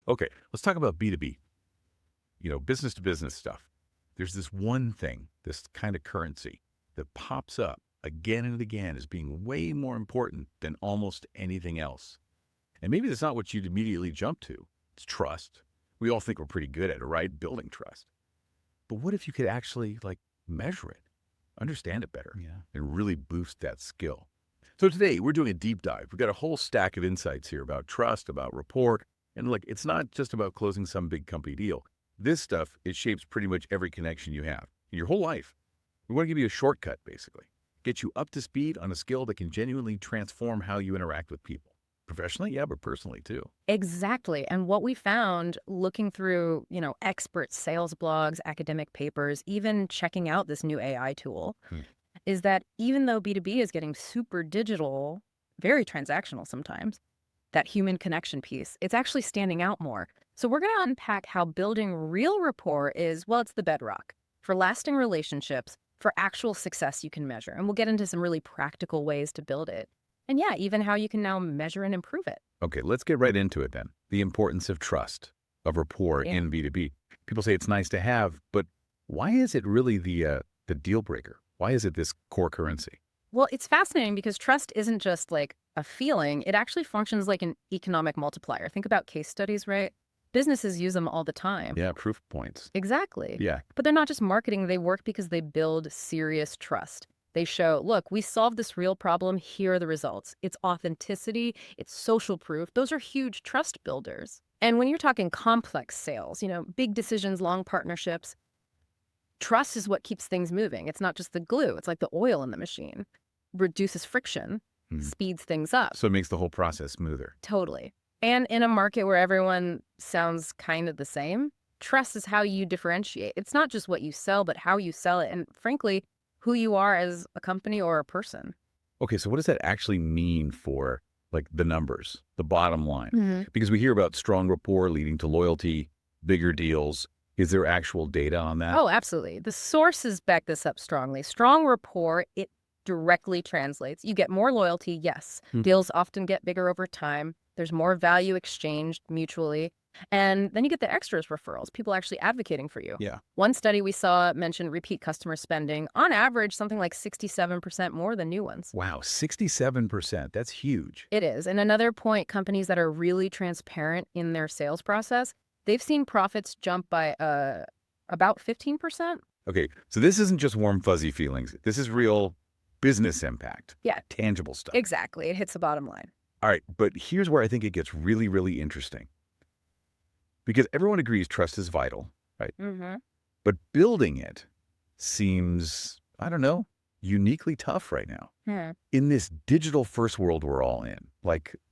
Okay, let's talk about B2B, business to business stuff. There's this one thing, this kind of currency that pops up again and again as being way more important than almost anything else. And maybe that's not what you'd immediately jump to. It's trust. We all think we're pretty good at it, right? Building trust. But what if you could actually measure it, understand it better, Yeah. and really boost that skill? So today we're doing a deep dive. We've got a whole stack of insights here about trust, about rapport. And it's not just about closing some big company deal. This stuff, it shapes pretty much every connection you have in your whole life. We want to give you a shortcut, basically. Get you up to speed on a skill that can genuinely transform how you interact with people. Professionally, yeah, but personally too. Exactly. And what we found looking through, expert sales blogs, academic papers, even checking out this new AI tool, Hmm. is that even though B2B is getting super digital, very transactional sometimes, that human connection piece, it's actually standing out more. So we're going to unpack how building real rapport is, well, it's the bedrock for lasting relationships, for actual success you can measure. And we'll get into some really practical ways to build it. And yeah, even how you can now measure and improve it. Okay, let's get right into it then. The importance of trust, of rapport Yeah. in B2B. People say it's nice to have, but why is it really the deal breaker? Why is it this core currency? Well, it's fascinating because trust isn't just like a feeling. It actually functions like an economic multiplier. Think about case studies, right? Businesses use them all the time. Yeah, proof points. Exactly. Yeah. But they're not just marketing. They work because they build serious trust. They show, look, we solved this real problem. Here are the results. It's authenticity. It's social proof. Those are huge trust builders. And when you're talking complex sales, big decisions, long partnerships, trust is what keeps things moving. It's not just the glue. It's like the oil in the machine. Reduces friction, speeds things up. So it makes the whole process smoother. Totally. And in a market where everyone sounds kind of the same, trust is how you differentiate. It's not just what you sell, but how you sell it. And frankly, who you are as a company or a person. Okay, so what does that actually mean for the numbers, the bottom line? Because we hear about strong rapport leading to loyalty, bigger deals. Is there actual data on that? Oh, absolutely. The sources back this up strongly. Strong rapport, it directly translates. You get more loyalty, yes. Deals often get bigger over time. There's more value exchanged mutually. And then you get the extras referrals, people actually advocating for you. Yeah. One study we saw mentioned repeat customer spending, on average, something like 67% more than new ones. Wow, 67%. That's huge. It is. And another point, companies that are really transparent in their sales process, they've seen profits jump by about 15%. Okay, so this isn't just warm, fuzzy feelings. This is real business impact. Yeah. Tangible stuff. Exactly. It hits the bottom line. All right, but here's where I think it gets really, really interesting. Because everyone agrees trust is vital, right? But building it seems, I don't know, uniquely tough right now. In this digital first world we're all in,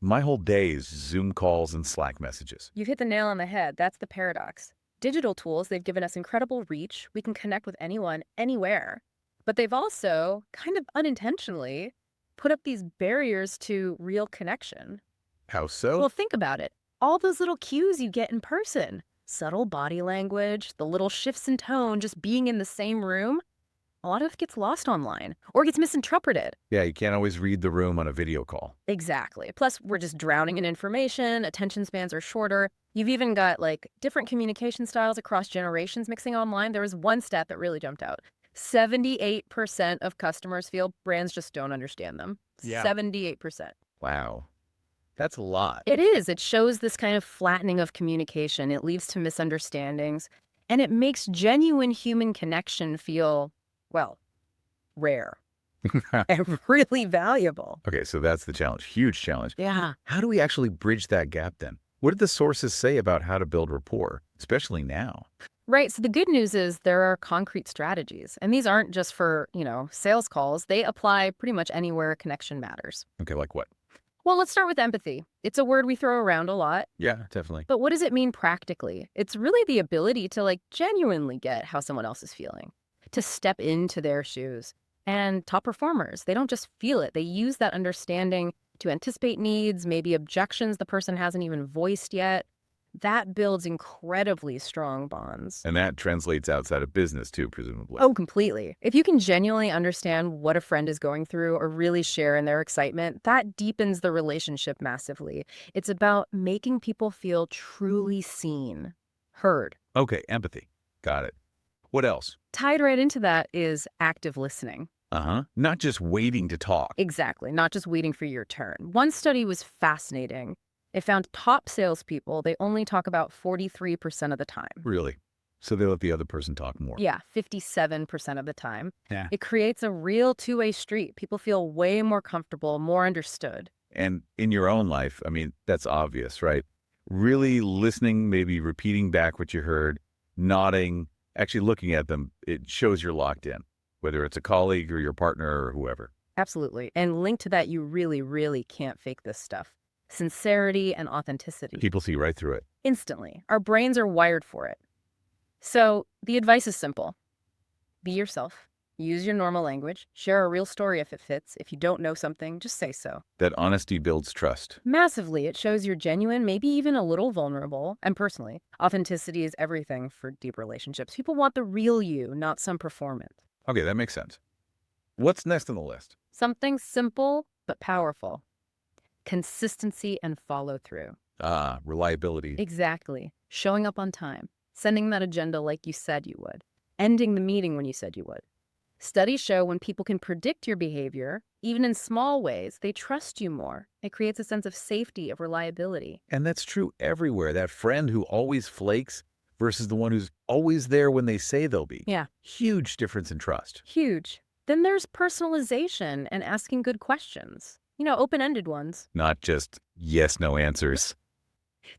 my whole day is Zoom calls and Slack messages. You've hit the nail on the head. That's the paradox. Digital tools, they've given us incredible reach. We can connect with anyone, anywhere. But they've also, kind of unintentionally, put up these barriers to real connection. How so? Well, think about it. All those little cues you get in person, subtle body language, the little shifts in tone, just being in the same room, a lot of it gets lost online or gets misinterpreted. Yeah, you can't always read the room on a video call. Exactly. Plus, we're just drowning in information. Attention spans are shorter. You've even got different communication styles across generations mixing online. There was one stat that really jumped out. 78% of customers feel brands just don't understand them. Yeah. 78%. Wow. That's a lot. It is. It shows this kind of flattening of communication. It leads to misunderstandings. And it makes genuine human connection feel, well, rare and really valuable. Okay, so that's the challenge. Huge challenge. Yeah. How do we actually bridge that gap then? What did the sources say about how to build rapport, especially now? Right. So the good news is there are concrete strategies. And these aren't just for, sales calls. They apply pretty much anywhere connection matters. Okay, like what? Well, let's start with empathy. It's a word we throw around a lot. Yeah, definitely. But what does it mean practically? It's really the ability to genuinely get how someone else is feeling, to step into their shoes. And top performers, they don't just feel it. They use that understanding to anticipate needs, maybe objections the person hasn't even voiced yet. That builds incredibly strong bonds. And that translates outside of business too, presumably. Oh, completely. If you can genuinely understand what a friend is going through or really share in their excitement, that deepens the relationship massively. It's about making people feel truly seen, heard. Okay, empathy. Got it. What else? Tied right into that is active listening. Uh-huh. Not just waiting to talk. Exactly, not just waiting for your turn. One study was fascinating. It found top salespeople, they only talk about 43% of the time. Really. So they let the other person talk more. Yeah, 57% of the time. Yeah. It creates a real two-way street. People feel way more comfortable, more understood. And in your own life, I mean, that's obvious, right? Really listening, maybe repeating back what you heard, nodding, actually looking at them, it shows you're locked in, whether it's a colleague or your partner or whoever. Absolutely. And linked to that, you really, really can't fake this stuff. Sincerity and authenticity. People see right through it. Instantly. Our brains are wired for it. So the advice is simple. Be yourself. Use your normal language. Share a real story if it fits. If you don't know something, just say so. That honesty builds trust. Massively, it shows you're genuine, maybe even a little vulnerable. And personally, authenticity is everything for deep relationships. People want the real you, not some performance. Okay, that makes sense. What's next on the list? Something simple but powerful. Consistency and follow through. Ah, reliability. Exactly. Showing up on time. Sending that agenda like you said you would. Ending the meeting when you said you would. Studies show when people can predict your behavior, even in small ways, they trust you more. It creates a sense of safety, of reliability. And that's true everywhere. That friend who always flakes versus the one who's always there when they say they'll be. Yeah. Huge difference in trust. Huge. Then there's personalization and asking good questions. Open-ended ones. Not just yes, no answers.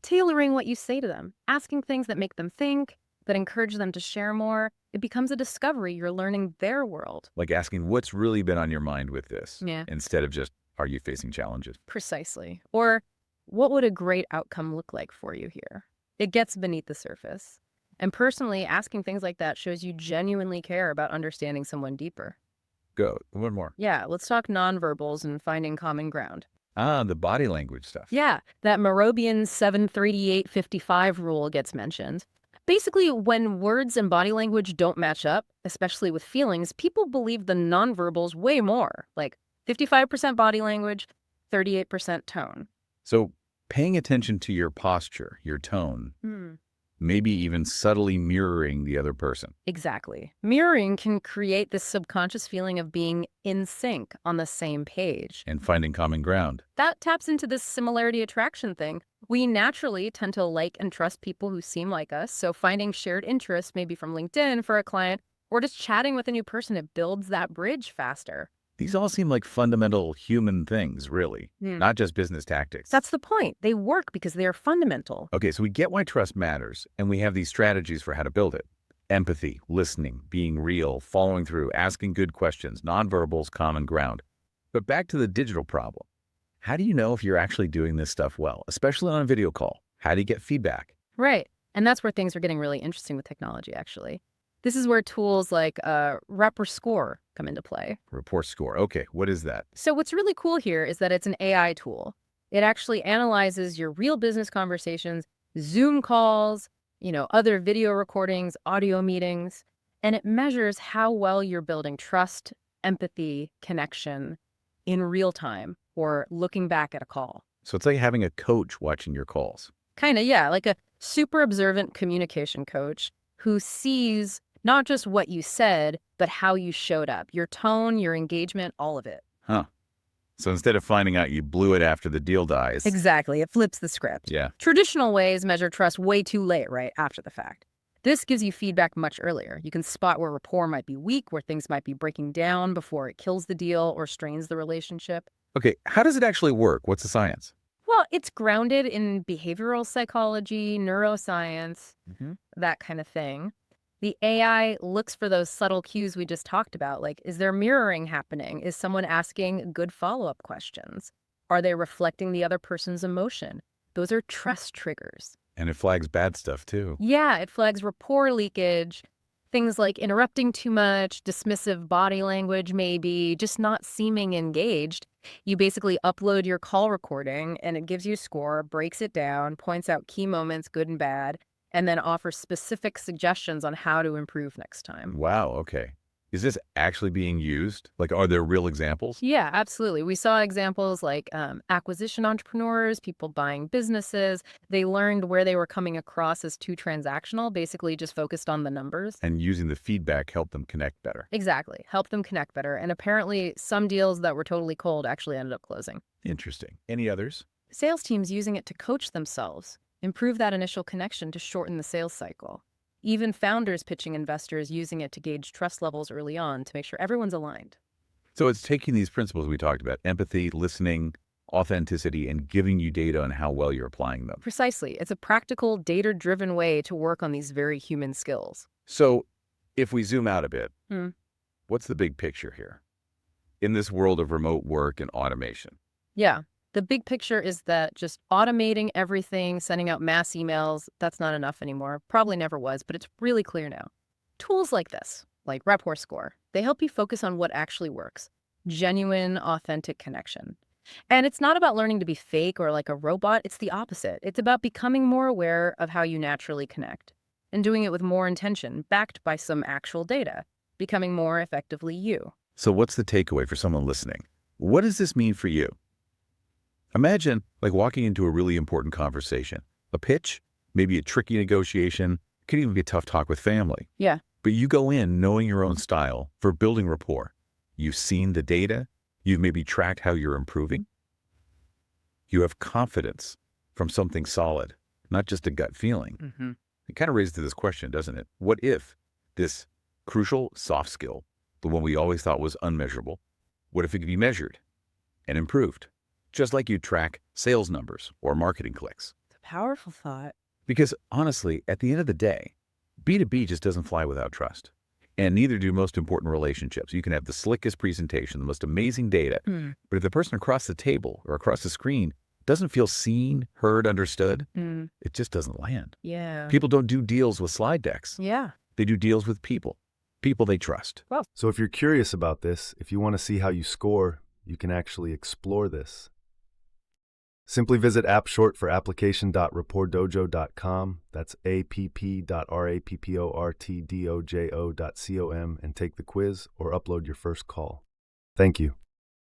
Tailoring what you say to them. Asking things that make them think, that encourage them to share more. It becomes a discovery. You're learning their world. Like asking what's really been on your mind with this. Yeah. Instead of just, are you facing challenges? Precisely. Or what would a great outcome look like for you here? It gets beneath the surface. And personally, asking things like that shows you genuinely care about understanding someone deeper. Go. One more. Yeah, let's talk nonverbals and finding common ground. Ah, the body language stuff. Yeah, that Morabian 738-55 rule gets mentioned. Basically, when words and body language don't match up, especially with feelings, people believe the nonverbals way more, like 55% body language, 38% tone. So paying attention to your posture, your tone, maybe even subtly mirroring the other person. Exactly. Mirroring can create this subconscious feeling of being in sync, on the same page. And finding common ground. That taps into this similarity attraction thing. We naturally tend to like and trust people who seem like us, so finding shared interests, maybe from LinkedIn for a client, or just chatting with a new person, it builds that bridge faster. These all seem like fundamental human things, really, not just business tactics. That's the point. They work because they are fundamental. Okay, so we get why trust matters, and we have these strategies for how to build it. Empathy, listening, being real, following through, asking good questions, nonverbals, common ground. But back to the digital problem. How do you know if you're actually doing this stuff well, especially on a video call? How do you get feedback? Right. And that's where things are getting really interesting with technology, actually. This is where tools like Rapport Score come into play. Rapport Score. Okay, what is that? So what's really cool here is that it's an AI tool. It actually analyzes your real business conversations, Zoom calls, other video recordings, audio meetings, and it measures how well you're building trust, empathy, connection in real time or looking back at a call. So it's like having a coach watching your calls. Kind of, yeah, like a super observant communication coach who sees not just what you said, but how you showed up, your tone, your engagement, all of it. Huh. So instead of finding out you blew it after the deal dies. Exactly. It flips the script. Yeah. Traditional ways measure trust way too late, right? After the fact. This gives you feedback much earlier. You can spot where rapport might be weak, where things might be breaking down before it kills the deal or strains the relationship. Okay, how does it actually work? What's the science? Well, it's grounded in behavioral psychology, neuroscience, that kind of thing. The AI looks for those subtle cues we just talked about, like, is there mirroring happening? Is someone asking good follow-up questions? Are they reflecting the other person's emotion? Those are trust triggers. And it flags bad stuff too. Yeah, it flags rapport leakage, Things like interrupting too much, dismissive body language, maybe just not seeming engaged. You basically upload your call recording and it gives you a score, breaks it down, points out key moments, good and bad, and then offers specific suggestions on how to improve next time. Wow, okay. Is this actually being used? Like, are there real examples? Yeah, absolutely. We saw examples like acquisition entrepreneurs, people buying businesses. They learned where they were coming across as too transactional, basically just focused on the numbers. And using the feedback help them connect better. Exactly. Help them connect better. And apparently, some deals that were totally cold actually ended up closing. Interesting. Any others? Sales teams using it to coach themselves, improve that initial connection to shorten the sales cycle. Even founders pitching investors using it to gauge trust levels early on to make sure everyone's aligned. So it's taking these principles we talked about, empathy, listening, authenticity, and giving you data on how well you're applying them. Precisely. It's a practical, data-driven way to work on these very human skills. So if we zoom out a bit, Hmm. what's the big picture here? In this world of remote work and automation, Yeah. The big picture is that just automating everything, sending out mass emails, that's not enough anymore. Probably never was, but it's really clear now. Tools like this, like Rapport Score, they help you focus on what actually works. Genuine, authentic connection. And it's not about learning to be fake or like a robot. It's the opposite. It's about becoming more aware of how you naturally connect and doing it with more intention, backed by some actual data, becoming more effectively you. so what's the takeaway for someone listening? What does this mean for you? Imagine like walking into a really important conversation, a pitch, maybe a tricky negotiation, could even be a tough talk with family. Yeah. But you go in knowing your own style for building rapport. You've seen the data. You've maybe tracked how you're improving. You have confidence from something solid, not just a gut feeling. Mm-hmm. It kind of raises this question, doesn't it? What if this crucial soft skill, the one we always thought was unmeasurable, what if it could be measured and improved? Just like you track sales numbers or marketing clicks. It's a powerful thought. Because honestly, at the end of the day, B2B just doesn't fly without trust. And neither do most important relationships. You can have the slickest presentation, the most amazing data, but if the person across the table or across the screen doesn't feel seen, heard, understood, it just doesn't land. Yeah. People don't do deals with slide decks. Yeah. They do deals with people they trust. So if you're curious about this, if you want to see how you score, you can actually explore this. Simply visit appshortforapplication.rapportdojo.com. That's app.rapportdojo.com and take the quiz or upload your first call. Thank you.